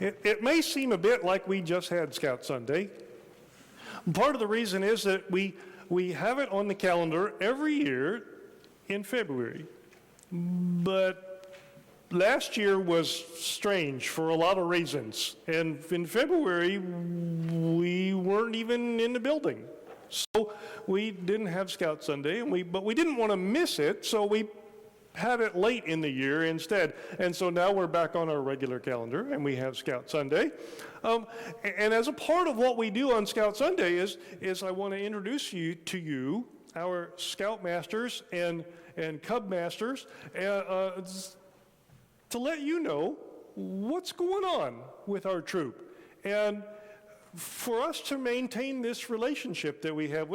It may seem a bit like we just had Scout Sunday. Part of the reason is that we have it on the calendar every year in February. But last year was strange for a lot of reasons. And in February, we weren't even in the building. So we didn't have Scout Sunday, but we didn't want to miss it, so we had it late in the year instead. And so now we're back on our regular calendar, and we have Scout Sunday. And as a part of what we do on Scout Sunday is I want to introduce to you our Scoutmasters and Cubmasters to let you know what's going on with our troop. And for us to maintain this relationship that we have,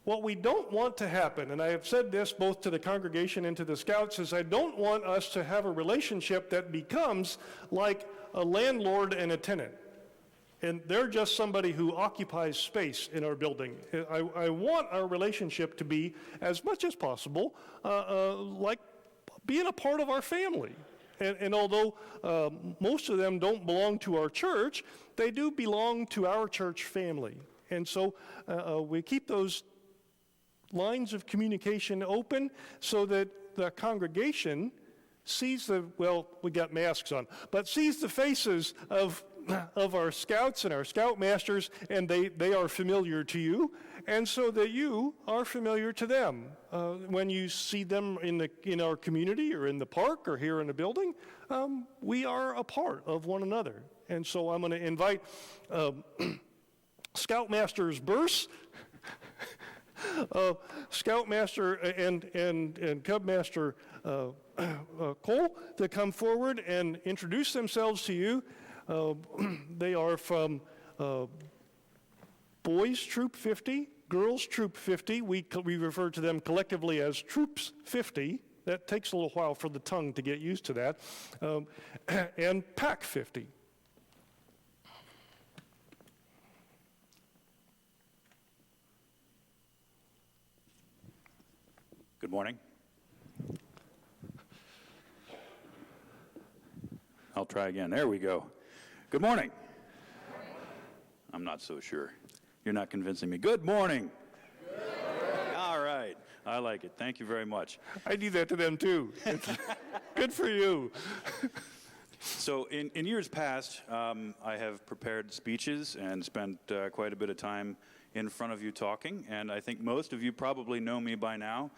what we don't want to happen, and I have said this both to the congregation and to the Scouts, is I don't want us to have a relationship that becomes like a landlord and a tenant. And they're just somebody who occupies space in our building. I want our relationship to be, as much as possible, like being a part of our family. And although most of them don't belong to our church, they do belong to our church family. And so we keep those lines of communication open so that the congregation sees we got masks on, but sees the faces of our scouts and our scoutmasters, and they are familiar to you, and so that you are familiar to them. When you see them in our community or in the park or here in the building, we are a part of one another. And so I'm going to invite Scoutmasters Burse, Scoutmaster and Cubmaster Cole to come forward and introduce themselves to you. They are from Boys Troop 50, Girls Troop 50. We refer to them collectively as Troops 50. That takes a little while for the tongue to get used to that. And Pack 50. Good morning. I'll try again. There we go. Good morning. I'm not so sure. You're not convincing me. Good morning. Good morning. All right. I like it. Thank you very much. I do that to them too. Good for you. So in years past, I have prepared speeches and spent quite a bit of time in front of you talking, and I think most of you probably know me by now.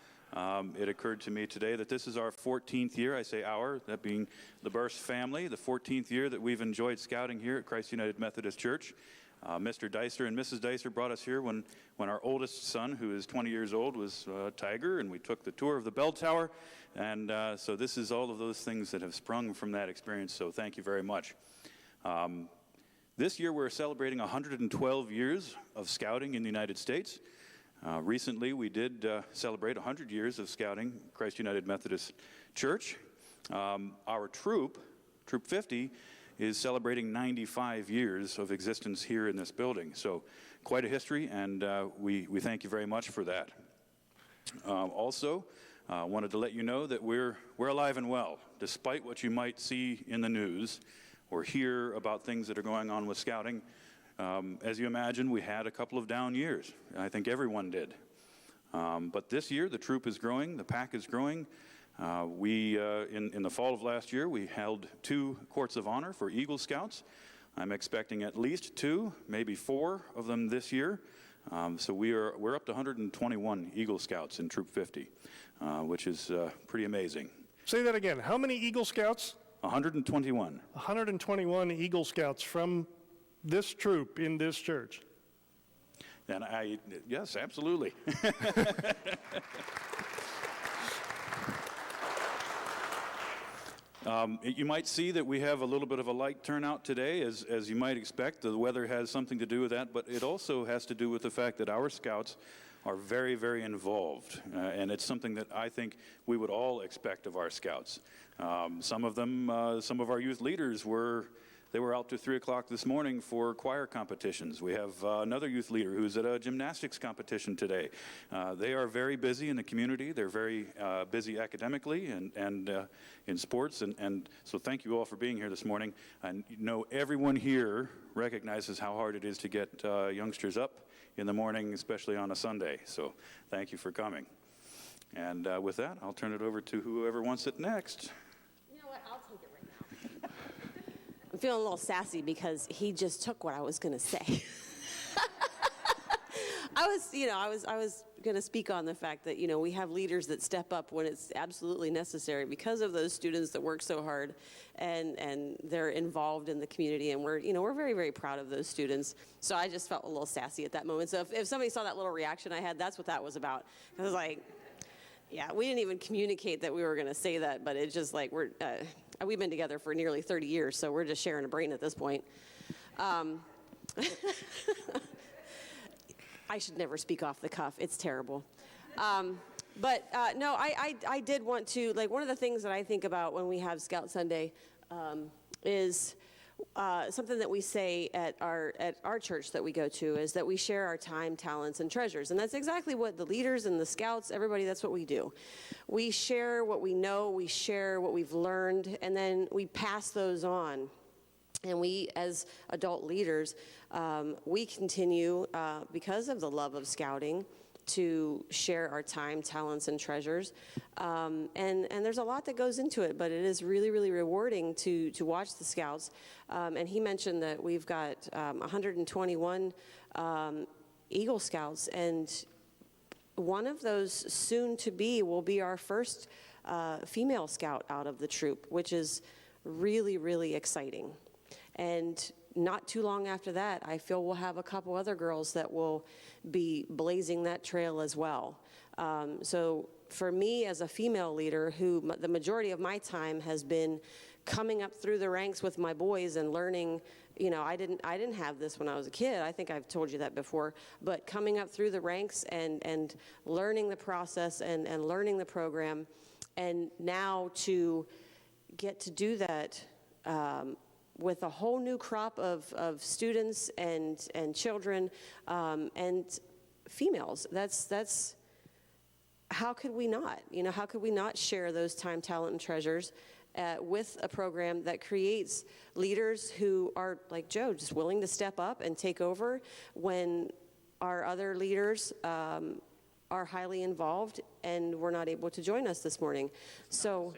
It occurred to me today that this is our 14th year, I say our, that being the Burse family, the 14th year that we've enjoyed scouting here at Christ United Methodist Church. Mr. Dicer and Mrs. Dicer brought us here when our oldest son, who is 20 years old, was Tiger, and we took the tour of the bell tower. And so this is all of those things that have sprung from that experience, so thank you very much. This year we're celebrating 112 years of scouting in the United States. Recently, we did celebrate 100 years of scouting Christ United Methodist Church. Our troop, Troop 50, is celebrating 95 years of existence here in this building. So quite a history, and we thank you very much for that. Also, wanted to let you know that we're alive and well, despite what you might see in the news or hear about things that are going on with scouting. As you imagine, we had a couple of down years. I think everyone did. But this year, the troop is growing, the pack is growing. In the fall of last year, we held 2 courts of honor for Eagle Scouts. I'm expecting at least 2, maybe 4 of them this year. So we're up to 121 Eagle Scouts in Troop 50, which is pretty amazing. Say that again. How many Eagle Scouts? 121. 121 Eagle Scouts from this troop in this church. And yes, absolutely. You might see that we have a little bit of a light turnout today, as you might expect. The weather has something to do with that, but it also has to do with the fact that our scouts are very, very involved, and it's something that I think we would all expect of our scouts. Some of our youth leaders were They were out to 3 o'clock this morning for choir competitions. We have another youth leader who's at a gymnastics competition today. They are very busy in the community. They're very busy academically and in sports. And so thank you all for being here this morning. I know everyone here recognizes how hard it is to get youngsters up in the morning, especially on a Sunday. So thank you for coming. And with that, I'll turn it over to whoever wants it next. You know what? I'll take it right now. I'm feeling a little sassy because he just took what I was going to say. I was going to speak on the fact that, we have leaders that step up when it's absolutely necessary because of those students that work so hard and they're involved in the community, and we're very, very proud of those students. So I just felt a little sassy at that moment. So if somebody saw that little reaction I had, that's what that was about. I was like, yeah, we didn't even communicate that we were going to say that, but it's just like we've been together for nearly 30 years, so we're just sharing a brain at this point. I should never speak off the cuff. It's terrible. But no, I did want to, one of the things that I think about when we have Scout Sunday is something that we say at our church that we go to is that we share our time, talents, and treasures. And that's exactly what the leaders and the Scouts, everybody, that's what we do. We share what we know, we share what we've learned, and then we pass those on. And we, as adult leaders, we continue, because of the love of scouting, to share our time, talents, and treasures. And there's a lot that goes into it, but it is really, really rewarding to watch the Scouts. And he mentioned that we've got 121 Eagle Scouts, and one of those soon-to-be will be our first female Scout out of the troop, which is really, really exciting. And not too long after that, I feel we'll have a couple other girls that will be blazing that trail as well. So for me as a female leader, who the majority of my time has been coming up through the ranks with my boys and learning, I didn't have this when I was a kid. I think I've told you that before. But coming up through the ranks and learning the process and learning the program, and now to get to do that with a whole new crop of students and children and females. That's how could we not? How could we not share those time, talent, and treasures with a program that creates leaders who are, like Joe, just willing to step up and take over when our other leaders are highly involved and were not able to join us this morning. So.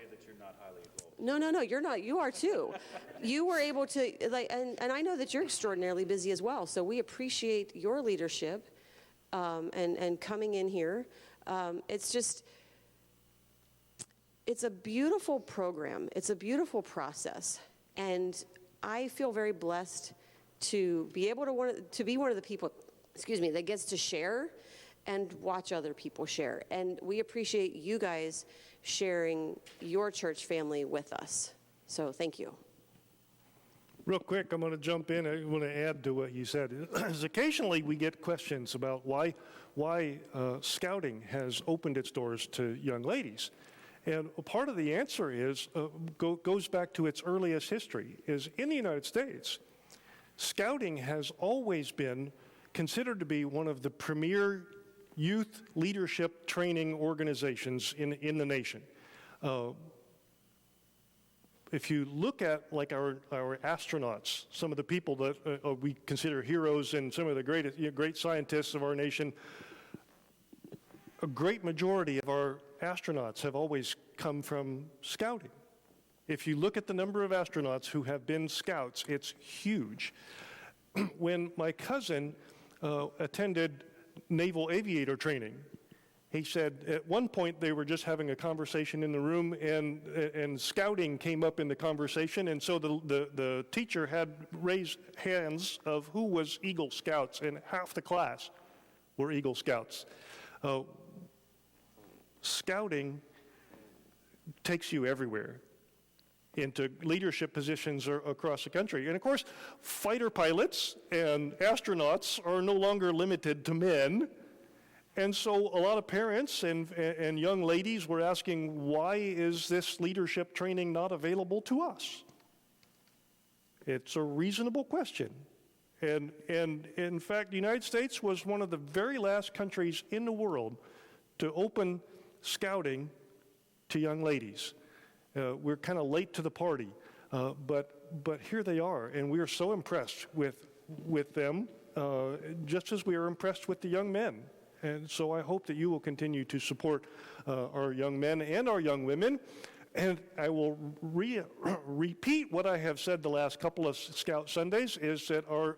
No, you're not. You are too. You were able to, and I know that you're extraordinarily busy as well. So we appreciate your leadership and coming in here. It's a beautiful program. It's a beautiful process. And I feel very blessed to be able to be one of the people, that gets to share and watch other people share. And we appreciate you guys sharing your church family with us. So thank you. Real quick, I'm going to jump in. I want to add to what you said. Occasionally we get questions about why Scouting has opened its doors to young ladies. And part of the answer is goes back to its earliest history, is in the United States, Scouting has always been considered to be one of the premier youth leadership training organizations in the nation. If you look at our astronauts, some of the people that we consider heroes and some of the great scientists of our nation, a great majority of our astronauts have always come from Scouting. If you look at the number of astronauts who have been Scouts, it's huge. When my cousin attended naval aviator training, he said at one point they were just having a conversation in the room, and Scouting came up in the conversation, and so the teacher had raised hands of who was Eagle Scouts, and half the class were Eagle Scouts. Scouting takes you everywhere into leadership positions across the country. And of course, fighter pilots and astronauts are no longer limited to men. And so a lot of parents and young ladies were asking, why is this leadership training not available to us? It's a reasonable question. And in fact, the United States was one of the very last countries in the world to open scouting to young ladies. We're kind of late to the party, but here they are, and we are so impressed with them, just as we are impressed with the young men. And so I hope that you will continue to support our young men and our young women. And I will repeat what I have said the last couple of Scout Sundays, is that our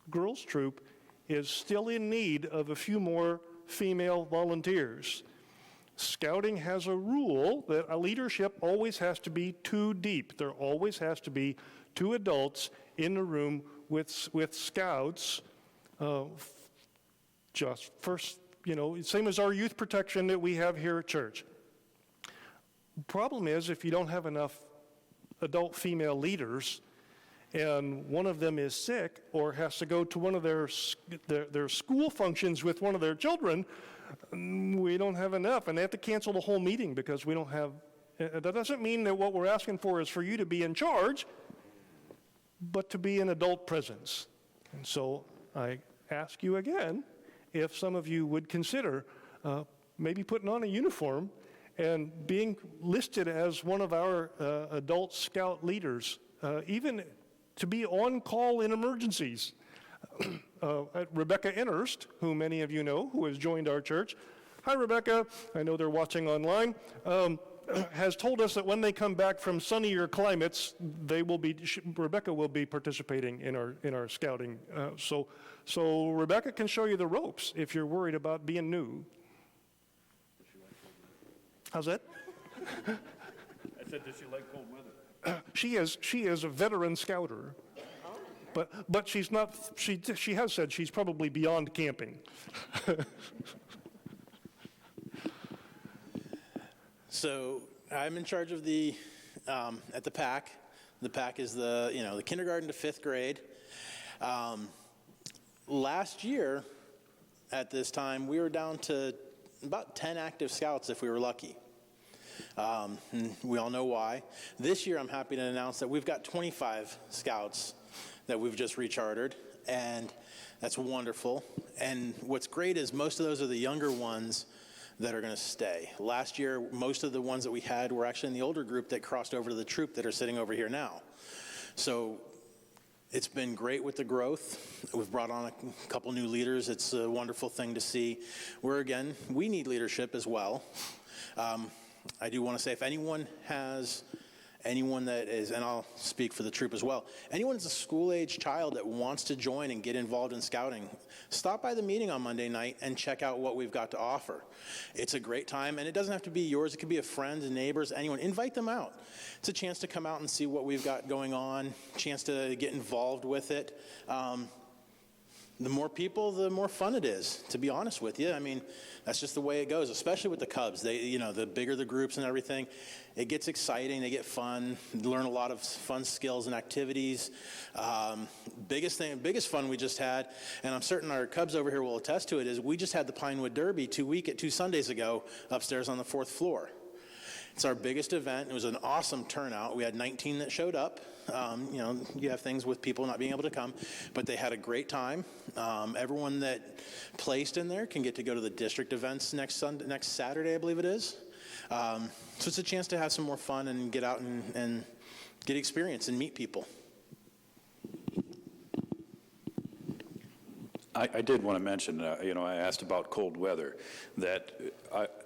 girls troop is still in need of a few more female volunteers. Scouting has a rule that a leadership always has to be 2 deep. There always has to be 2 adults in the room with scouts. Just first, same as our youth protection that we have here at church. Problem is, if you don't have enough adult female leaders, and one of them is sick or has to go to one of their school functions with one of their children, we don't have enough, and they have to cancel the whole meeting because we don't have. That doesn't mean that what we're asking for is for you to be in charge, but to be an adult presence. And so I ask you again, if some of you would consider maybe putting on a uniform and being listed as one of our adult scout leaders, even to be on call in emergencies. Rebecca Inherst, who many of you know, who has joined our church. Hi, Rebecca. I know they're watching online. Has told us that when they come back from sunnier climates, Rebecca will be participating in our scouting. So Rebecca can show you the ropes if you're worried about being new. How's that? I said, does she like cold weather? She is a veteran scouter, but she's not. She has said she's probably beyond camping. So I'm in charge of the at the PAC. The PAC is the kindergarten to 5th grade. Last year, at this time, we were down to about 10 active scouts if we were lucky. We all know why. This year, I'm happy to announce that we've got 25 scouts that we've just rechartered, and that's wonderful. And what's great is most of those are the younger ones that are going to stay. Last year, most of the ones that we had were actually in the older group that crossed over to the troop that are sitting over here now. So it's been great with the growth. We've brought on a couple new leaders. It's a wonderful thing to see. We need leadership as well. I do want to say, if anyone that is, and I'll speak for the troop as well, anyone that's a school-age child that wants to join and get involved in scouting, stop by the meeting on Monday night and check out what we've got to offer. It's a great time, and it doesn't have to be yours. It could be a friend, neighbors, anyone. Invite them out. It's a chance to come out and see what we've got going on, chance to get involved with it. The more people, the more fun it is, to be honest with you. I mean, that's just the way it goes, especially with the Cubs. The bigger the groups and everything, it gets exciting, they get fun, learn a lot of fun skills and activities. Biggest fun we just had, and I'm certain our Cubs over here will attest to it, is we just had the Pinewood Derby 2 Sundays ago upstairs on the 4th floor. It's our biggest event. It was an awesome turnout. We had 19 that showed up. You have things with people not being able to come, but they had a great time. Everyone that placed in there can get to go to the district events next Saturday, I believe it is. So it's a chance to have some more fun and get out and get experience and meet people. I did want to mention, I asked about cold weather, that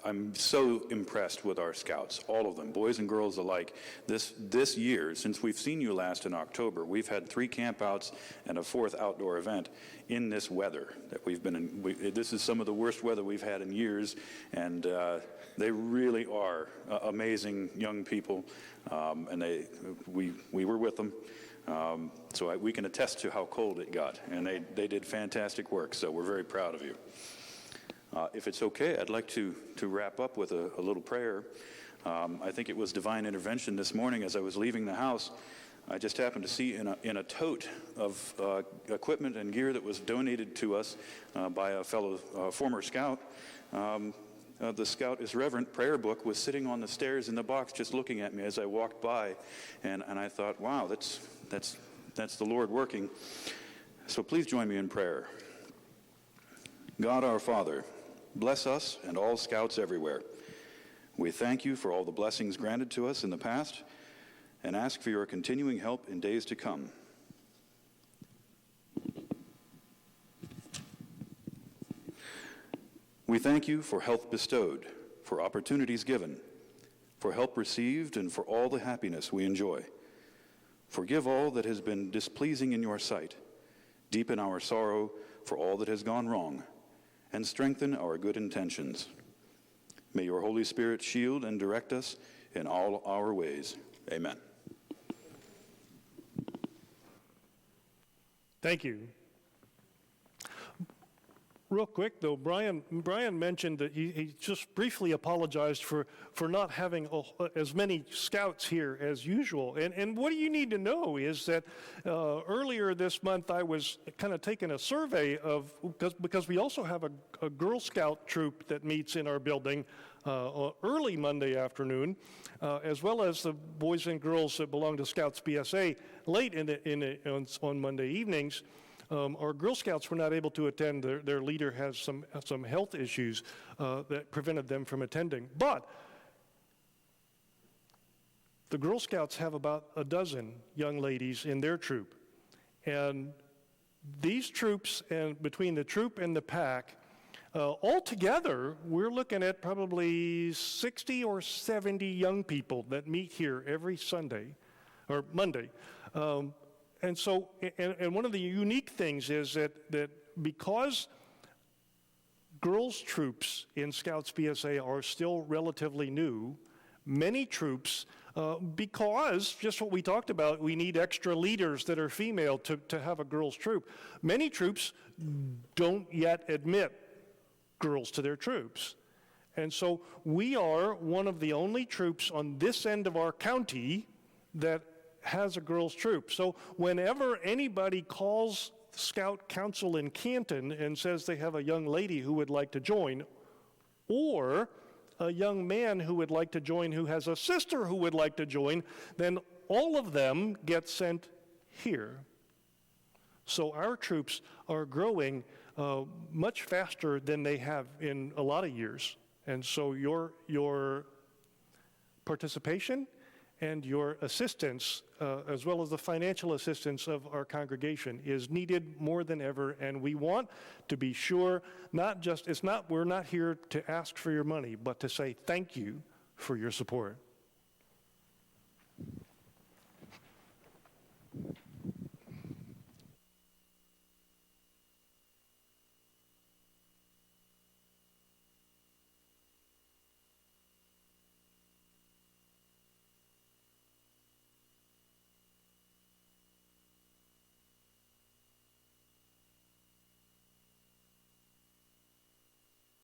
I'm so impressed with our scouts, all of them, boys and girls alike. This year, since we've seen you last in October, we've had 3 campouts and a 4th outdoor event in this weather that we've been in. This is some of the worst weather we've had in years, and they really are amazing young people, and we were with them. So we can attest to how cold it got, and they did fantastic work, so we're very proud of you. If it's okay, I'd like to wrap up with a little prayer. I think it was divine intervention this morning as I was leaving the house. I just happened to see in a tote of equipment and gear that was donated to us by a fellow former scout, the Scout is Reverent prayer book was sitting on the stairs in the box just looking at me as I walked by. And I thought, wow, that's the Lord working. So please join me in prayer. God our Father, bless us and all Scouts everywhere. We thank you for all the blessings granted to us in the past and ask for your continuing help in days to come. We thank you for health bestowed, for opportunities given, for help received, and for all the happiness we enjoy. Forgive all that has been displeasing in your sight, deepen our sorrow for all that has gone wrong, and strengthen our good intentions. May your Holy Spirit shield and direct us in all our ways. Amen. Thank you. Real quick, though, Brian mentioned that he just briefly apologized for not having as many Scouts here as usual. And what you need to know is that earlier this month I was kind of taking a survey of, because we also have a Girl Scout troop that meets in our building early Monday afternoon, as well as the boys and girls that belong to Scouts BSA late on Monday evenings. Our Girl Scouts were not able to attend. Their leader has some health issues that prevented them from attending. But the Girl Scouts have about a dozen young ladies in their troop. And these troops, and between the troop and the pack, altogether, we're looking at probably 60 or 70 young people that meet here every Sunday, or Monday. And so, and one of the unique things is that because girls' troops in Scouts BSA are still relatively new, many troops, because just what we talked about, we need extra leaders that are female to have a girls' troop. Many troops don't yet admit girls to their troops. And so we are one of the only troops on this end of our county that has a girls' troop. So whenever anybody calls Scout Council in Canton and says they have a young lady who would like to join, or a young man who would like to join who has a sister who would like to join, then all of them get sent here. So our troops are growing much faster than they have in a lot of years. And so your participation and your assistance, as well as the financial assistance of our congregation, is needed more than ever. And we want to be sure, we're not here to ask for your money, but to say thank you for your support.